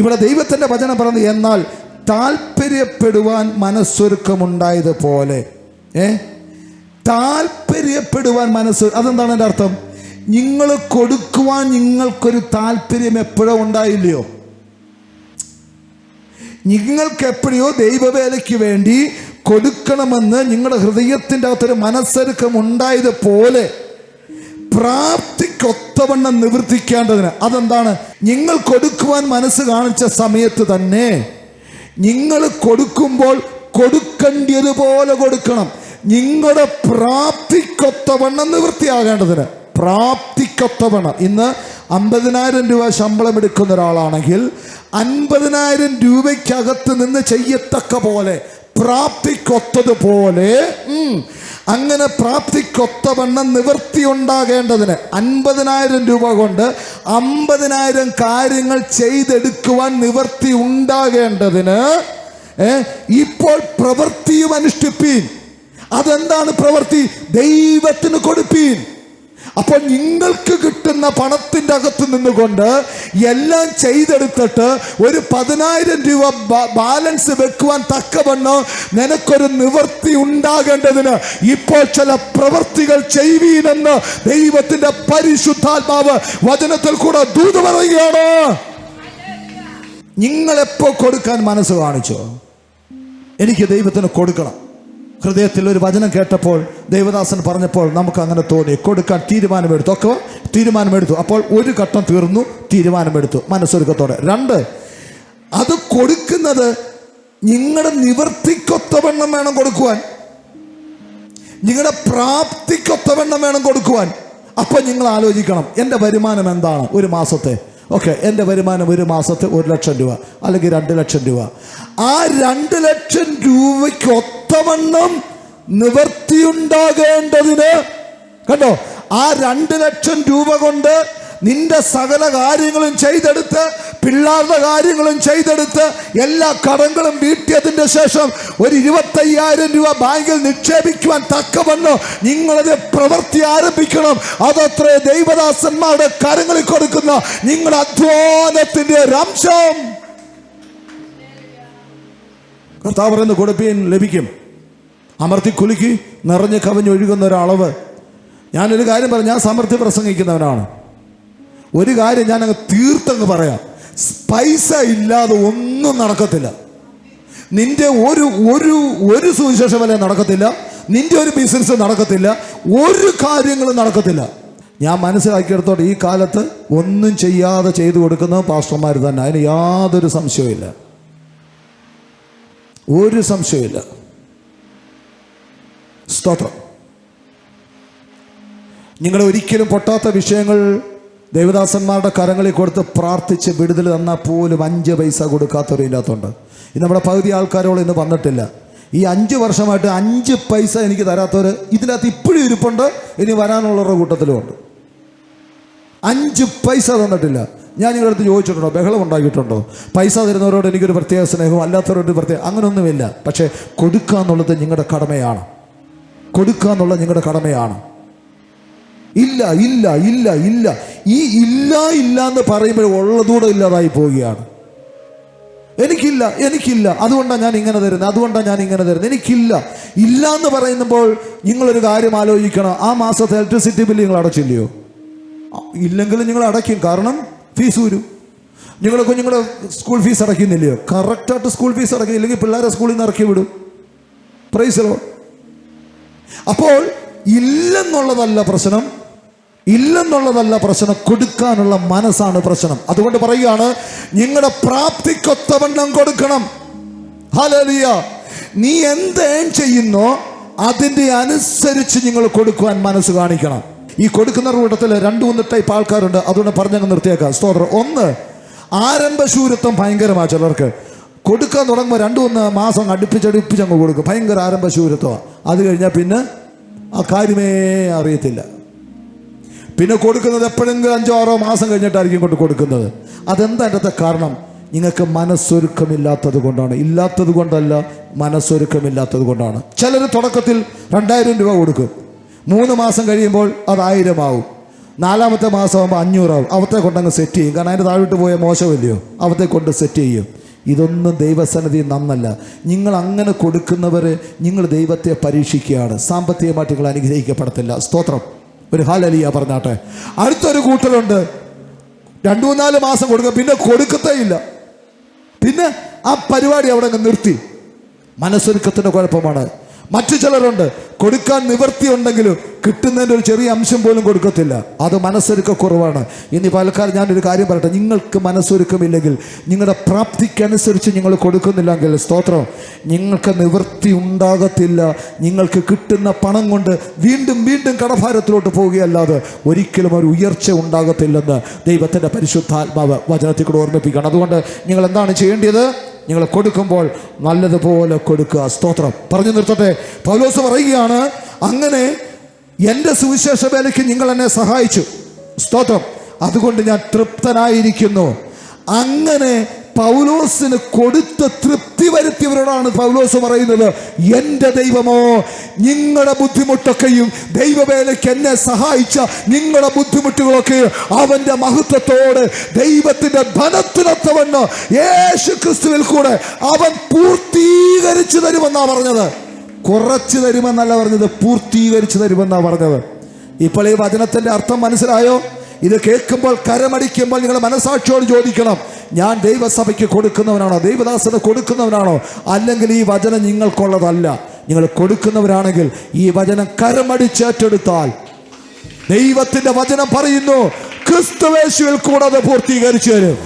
ഇവിടെ ദൈവത്തിൻ്റെ വചനം പറയുന്നത്, എന്നാൽ താല്പര്യപ്പെടുവാൻ മനസ്സൊരുക്കമുണ്ടായതുപോലെ. താല്പര്യപ്പെടുവാൻ മനസ്സ്, അതെന്താണ് എൻ്റെ അർത്ഥം? നിങ്ങൾ കൊടുക്കുവാൻ നിങ്ങൾക്കൊരു താല്പര്യം എപ്പോഴോ ഉണ്ടായില്ലയോ? നിങ്ങൾക്ക് എപ്പോഴോ ദൈവവേലയ്ക്ക് വേണ്ടി കൊടുക്കണമെന്ന് നിങ്ങളുടെ ഹൃദയത്തിൻ്റെ അകത്തൊരു മനസ്സൊരുക്കം ഉണ്ടായതുപോലെ പ്രാപ്തിക്കൊത്തവണ്ണം നിവർത്തിക്കേണ്ടതിന്. അതെന്താണ്? നിങ്ങൾ കൊടുക്കുവാൻ മനസ്സ് കാണിച്ച സമയത്ത് തന്നെ നിങ്ങൾ കൊടുക്കുമ്പോൾ കൊടുക്കേണ്ടതുപോലെ കൊടുക്കണം. നിങ്ങളുടെ പ്രാപ്തിക്കൊത്തവണ്ണം നിവൃത്തിയാകേണ്ടതിന്. പ്രാപ്തിക്കൊത്തവണ്ണം. ഇന്ന് 50,000 രൂപ ശമ്പളം എടുക്കുന്ന ഒരാളാണെങ്കിൽ 50,000 രൂപയ്ക്കകത്ത് നിന്ന് ചെയ്യത്തക്ക പോലെ, പ്രാപ്തിക്കൊത്തതുപോലെ, അങ്ങനെ പ്രാപ്തിക്കൊത്തവണ്ണം നിവൃത്തി ഉണ്ടാകേണ്ടതിന് 50,000 രൂപ കൊണ്ട് 50,000 കാര്യങ്ങൾ ചെയ്തെടുക്കുവാൻ നിവൃത്തി ഉണ്ടാകേണ്ടതിന് ഇപ്പോൾ പ്രവൃത്തിയും അനുഷ്ഠിപ്പീൻ. അതെന്താണ് പ്രവൃത്തി? ദൈവത്തിന് കൊടുപ്പീൻ. അപ്പോൾ നിങ്ങൾക്ക് കിട്ടുന്ന പണത്തിൻ്റെ അകത്ത് നിന്നുകൊണ്ട് എല്ലാം ചെയ്തെടുത്തിട്ട് ഒരു 10,000 രൂപ ബാലൻസ് വെക്കുവാൻ തക്കവണ്ണം നിനക്കൊരു നിവൃത്തി ഉണ്ടാകേണ്ടതിന് ഇപ്പോൾ ചില പ്രവൃത്തികൾ ചെയ്യുവീനെന്ന് ദൈവത്തിന്റെ പരിശുദ്ധാത്മാവ് വചനത്തിൽ കൂടെ ദൂത് പറയുകയാണ്. നിങ്ങളെപ്പോ കൊടുക്കാൻ മനസ്സ് കാണിച്ചോ? എനിക്ക് ദൈവത്തിന് കൊടുക്കണം. ഹൃദയത്തിൽ ഒരു വചനം കേട്ടപ്പോൾ, ദേവദാസൻ പറഞ്ഞപ്പോൾ നമുക്ക് അങ്ങനെ തോന്നി, കൊടുക്കാൻ തീരുമാനമെടുത്തു. ഒക്കെ തീരുമാനമെടുത്തു. അപ്പോൾ ഒരു ഘട്ടം തീർന്നു, തീരുമാനമെടുത്തു മനസ്സൊരുക്കത്തോടെ. 2, അത് കൊടുക്കുന്നത് നിങ്ങളുടെ നിവൃത്തിക്കൊത്തവണ്ണം വേണം കൊടുക്കുവാൻ, നിങ്ങളുടെ പ്രാപ്തിക്കൊത്തവണ്ണം വേണം കൊടുക്കുവാൻ. അപ്പം നിങ്ങൾ ആലോചിക്കണം, എൻ്റെ വരുമാനം എന്താണ് ഒരു മാസത്തെ? ഓക്കെ, എൻ്റെ വരുമാനം ഒരു മാസത്തെ 1,00,000 രൂപ അല്ലെങ്കിൽ 2,00,000 രൂപ. ആ 2,00,000 രൂപയ്ക്ക് ഒത്തവണ്ണം നിവൃത്തിയുണ്ടാകേണ്ടതിന്, കണ്ടോ, ആ 2,00,000 രൂപ കൊണ്ട് നിന്റെ സകല കാര്യങ്ങളും ചെയ്തെടുത്ത്, പിള്ളേരുടെ കാര്യങ്ങളും ചെയ്തെടുത്ത്, എല്ലാ കടങ്ങളും വീട്ടിയതിൻ്റെ ശേഷം ഒരു 25,000 രൂപ ബാങ്കിൽ നിക്ഷേപിക്കുവാൻ തക്കവണ്ണം നിങ്ങളത് പ്രവൃത്തി ആരംഭിക്കണം. അതത്രേ ദൈവദാസന്മാരുടെ കരങ്ങളിൽ കൊടുക്കുന്ന നിങ്ങളുടെ അധ്വാനത്തിന്റെ ഒരു അംശം. കർത്താവ് പറയുന്ന കൊടുപ്പീൻ ലഭിക്കും. അമർത്തി കുലുക്കി നിറഞ്ഞ് കവിഞ്ഞൊഴുകുന്ന ഒരളവ്. ഞാനൊരു കാര്യം പറഞ്ഞു, ഞാൻ സമൃദ്ധി പ്രസംഗിക്കുന്നവനാണ്. ഒരു കാര്യം ഞാൻ അങ്ങ് തീർത്തങ്ങ് പറയാം, പൈസ ഇല്ലാതെ ഒന്നും നടക്കത്തില്ല. നിന്റെ ഒരു സുവിശേഷ വലയം നടക്കത്തില്ല, നിന്റെ ഒരു ബിസിനസ് നടക്കത്തില്ല, ഒരു കാര്യങ്ങളും നടക്കത്തില്ല. ഞാൻ മനസ്സിലാക്കിയെടുത്തോട്ടെ, ഈ കാലത്ത് ഒന്നും ചെയ്യാതെ ചെയ്തു കൊടുക്കുന്നത് പാസ്റ്റർമാർ തന്നെ. അതിന് യാതൊരു സംശയവുമില്ല, ഒരു സംശയമില്ല. സ്തോത്രം. നിങ്ങൾ ഒരിക്കലും പൊട്ടാത്ത വിഷയങ്ങൾ ദേവദാസന്മാരുടെ കരങ്ങളിൽ കൊടുത്ത് പ്രാർത്ഥിച്ച് വിടുതൽ തന്നാൽ പോലും 5 പൈസ കൊടുക്കാത്തവരില്ലാത്തതുണ്ട്. ഇത് നമ്മുടെ പകുതി ആൾക്കാരോട് ഇന്ന് വന്നിട്ടില്ല. ഈ 5 വർഷമായിട്ട് 5 പൈസ എനിക്ക് തരാത്തവർ ഇതിനകത്ത് ഇപ്പോഴും ഇരിപ്പുണ്ട്, ഇനി വരാനുള്ളവരുടെ കൂട്ടത്തിലുമുണ്ട്. 5 പൈസ തന്നിട്ടില്ല. ഞാൻ നിങ്ങളുടെ അടുത്ത് ചോദിച്ചിട്ടുണ്ടോ? ബഹളം ഉണ്ടാക്കിയിട്ടുണ്ടോ? പൈസ തരുന്നവരോട് എനിക്കൊരു പ്രത്യേക സ്നേഹവും അല്ലാത്തവരോട് പ്രത്യേക അങ്ങനെയൊന്നുമില്ല. പക്ഷേ കൊടുക്കുക എന്നുള്ളത് നിങ്ങളുടെ കടമയാണ്. കൊടുക്കുക എന്നുള്ളത് നിങ്ങളുടെ കടമയാണ്. ഇല്ല ഇല്ല ഇല്ല ഇല്ല, ഈ ഇല്ല ഇല്ല എന്ന് പറയുമ്പോൾ ഉള്ളതൂടെ ഇല്ലാതായി പോവുകയാണ്. എനിക്കില്ല അതുകൊണ്ടാണ് ഞാൻ ഇങ്ങനെ തരുന്നത്, എനിക്കില്ല. ഇല്ല എന്ന് പറയുമ്പോൾ നിങ്ങളൊരു കാര്യം ആലോചിക്കണം. ആ മാസത്തെ ഇലക്ട്രിസിറ്റി ബില്ല് നിങ്ങൾ അടച്ചില്ലയോ? ഇല്ലെങ്കിലും നിങ്ങൾ അടയ്ക്കും, കാരണം ഫീസ് വരും. നിങ്ങൾ കുഞ്ഞുങ്ങളുടെ സ്കൂൾ ഫീസ് അടയ്ക്കുന്നില്ലയോ? കറക്റ്റായിട്ട് സ്കൂൾ ഫീസ് അടയ്ക്കുന്നില്ലെങ്കിൽ പിള്ളേരെ സ്കൂളിൽ നിന്ന് ഇറക്കി വിടും. Praise the Lord. അപ്പോൾ ഇല്ലെന്നുള്ളതല്ല പ്രശ്നം, കൊടുക്കാനുള്ള മനസ്സാണ് പ്രശ്നം. അതുകൊണ്ട് പറയുകയാണ്, നിങ്ങളുടെ പ്രാപ്തിക്കൊത്തവണ്ണം കൊടുക്കണം. ഹല്ലേലൂയ. നീ എന്ത് ഏൺ ചെയ്യുന്നോ അതിൻ്റെ അനുസരിച്ച് നിങ്ങൾ കൊടുക്കുവാൻ മനസ്സ് കാണിക്കണം. ഈ കൊടുക്കുന്ന കൂട്ടത്തിൽ 2-3 ടൈപ്പ് ആൾക്കാരുണ്ട്. അതുകൊണ്ട് പറഞ്ഞങ്ങ് നിർത്തിയേക്കാം. സ്തോത്രം. 1, ആരംഭശൂരത്വം ഭയങ്കരമാണ്. ചിലർക്ക് കൊടുക്കാൻ തുടങ്ങുമ്പോൾ 2-3 മാസം അടുപ്പിച്ചങ്ങ് കൊടുക്കും. ഭയങ്കര ആരംഭശൂരത്വമാണ്. അത് കഴിഞ്ഞാൽ പിന്നെ ആ കാര്യമേ അറിയത്തില്ല. പിന്നെ കൊടുക്കുന്നത് എപ്പോഴെങ്കിലും 5-6 മാസം കഴിഞ്ഞിട്ടായിരിക്കും കൊടുക്കുന്നത്. അതെന്താ അതിൻ്റെ കാരണം? നിങ്ങൾക്ക് മനസ്സൊരുക്കമില്ലാത്തത് കൊണ്ടാണ്. ഇല്ലാത്തത് കൊണ്ടല്ല, മനസ്സൊരുക്കമില്ലാത്തത് കൊണ്ടാണ്. ചിലർ തുടക്കത്തിൽ 2,000 രൂപ കൊടുക്കും. 3 മാസം കഴിയുമ്പോൾ അത് 1,000 ആവും. 4-ാമത്തെ മാസം ആകുമ്പോൾ 500 ആവും. അവത്തെ കൊണ്ടങ്ങ് സെറ്റ് ചെയ്യും. കാരണം അതിൻ്റെ താഴോട്ട് പോയ മോശമില്ലയോ, അവത്തെ കൊണ്ട് സെറ്റ് ചെയ്യും. ഇതൊന്നും ദൈവസന്നിധി നന്നല്ല. നിങ്ങൾ അങ്ങനെ കൊടുക്കുന്നവർ നിങ്ങൾ ദൈവത്തെ പരീക്ഷിക്കുകയാണ്. സാമ്പത്തികമായിട്ട് നിങ്ങൾ അനുഗ്രഹിക്കപ്പെടത്തില്ല. സ്തോത്രം. ഒരു ഹല്ലേലൂയ പറഞ്ഞാട്ടെ. അടുത്തൊരു കൂട്ടലുണ്ട്, 2-4 മാസം കൊടുക്കുക, പിന്നെ കൊടുക്കത്തേ ഇല്ല. പിന്നെ ആ പരിപാടി അവിടെ അങ്ങ് നിർത്തി. മനസ്സൊരുക്കത്തിൻ്റെ കുഴപ്പമാണ്. മറ്റു ചിലരുണ്ട്, കൊടുക്കാൻ നിവൃത്തി ഉണ്ടെങ്കിലും കിട്ടുന്നതിൻ്റെ ഒരു ചെറിയ അംശം പോലും കൊടുക്കത്തില്ല. അത് മനസ്സൊരുക്കക്കുറവാണ്. ഇനി പാലക്കാട് ഞാനൊരു കാര്യം പറയട്ടെ, നിങ്ങൾക്ക് മനസ്സൊരുക്കമില്ലെങ്കിൽ, നിങ്ങളുടെ പ്രാപ്തിക്കനുസരിച്ച് നിങ്ങൾ കൊടുക്കുന്നില്ലെങ്കിൽ, സ്തോത്രം, നിങ്ങൾക്ക് നിവൃത്തി ഉണ്ടാകത്തില്ല. നിങ്ങൾക്ക് കിട്ടുന്ന പണം കൊണ്ട് വീണ്ടും വീണ്ടും കടഭാരത്തിലോട്ട് പോവുകയല്ലാതെ ഒരിക്കലും ഒരു ഉയർച്ച ഉണ്ടാകത്തില്ലെന്ന് ദൈവത്തിൻ്റെ പരിശുദ്ധാത്മാവ് വചനത്തിൽ കൂടെ ഓർമ്മിപ്പിക്കണം. അതുകൊണ്ട് നിങ്ങൾ എന്താണ് ചെയ്യേണ്ടത്? നിങ്ങൾ കൊടുക്കുമ്പോൾ നല്ലതുപോലെ കൊടുക്കുക. സ്തോത്രം. പറഞ്ഞു നിർത്തട്ടെ. പൗലോസ് പറയുകയാണ്, അങ്ങനെ എൻ്റെ സുവിശേഷ വേലയ്ക്ക് നിങ്ങൾ എന്നെ സഹായിച്ചു. സ്തോത്രം. അതുകൊണ്ട് ഞാൻ തൃപ്തനായിരിക്കുന്നു. അങ്ങനെ പൗലോസിന് കൊടുത്ത് തൃപ്തി വരുത്തിയവരോടാണ് പൗലോസ് പറയുന്നത്, എൻ്റെ ദൈവമോ നിങ്ങളുടെ ബുദ്ധിമുട്ടൊക്കെയും ദൈവവേലയ്ക്ക് എന്നെ സഹായിച്ച നിങ്ങളുടെ ബുദ്ധിമുട്ടുകളൊക്കെ അവൻ്റെ മഹത്വത്തോട് ദൈവത്തിൻ്റെ ധനത്തിനൊത്തവണ്ണം യേശു ക്രിസ്തുവിൽ കൂടെ അവൻ പൂർത്തീകരിച്ചു തരുമെന്നാണ് പറഞ്ഞത്. കുറച്ച് തരുമെന്നല്ല പറഞ്ഞത്, പൂർത്തീകരിച്ചു തരുമെന്നാണ് പറഞ്ഞത്. ഇപ്പോൾ ഈ വചനത്തിൻ്റെ അർത്ഥം മനസ്സിലായോ? ഇത് കേൾക്കുമ്പോൾ, കരമടിക്കുമ്പോൾ നിങ്ങൾ മനസാക്ഷിയോട് ചോദിക്കണം, ഞാൻ ദൈവസഭയ്ക്ക് കൊടുക്കുന്നവനാണോ, ദൈവദാസന് കൊടുക്കുന്നവനാണോ, അല്ലെങ്കിൽ ഈ വചനം നിങ്ങൾക്കുള്ളതല്ല. നിങ്ങൾ കൊടുക്കുന്നവരാണെങ്കിൽ ഈ വചനം കരമടിച്ചേറ്റെടുത്താൽ ദൈവത്തിൻ്റെ വചനം പറയുന്നു, ക്രിസ്തുയേശുവിൽ കൂടെ അത് പൂർത്തീകരിച്ചു തരും.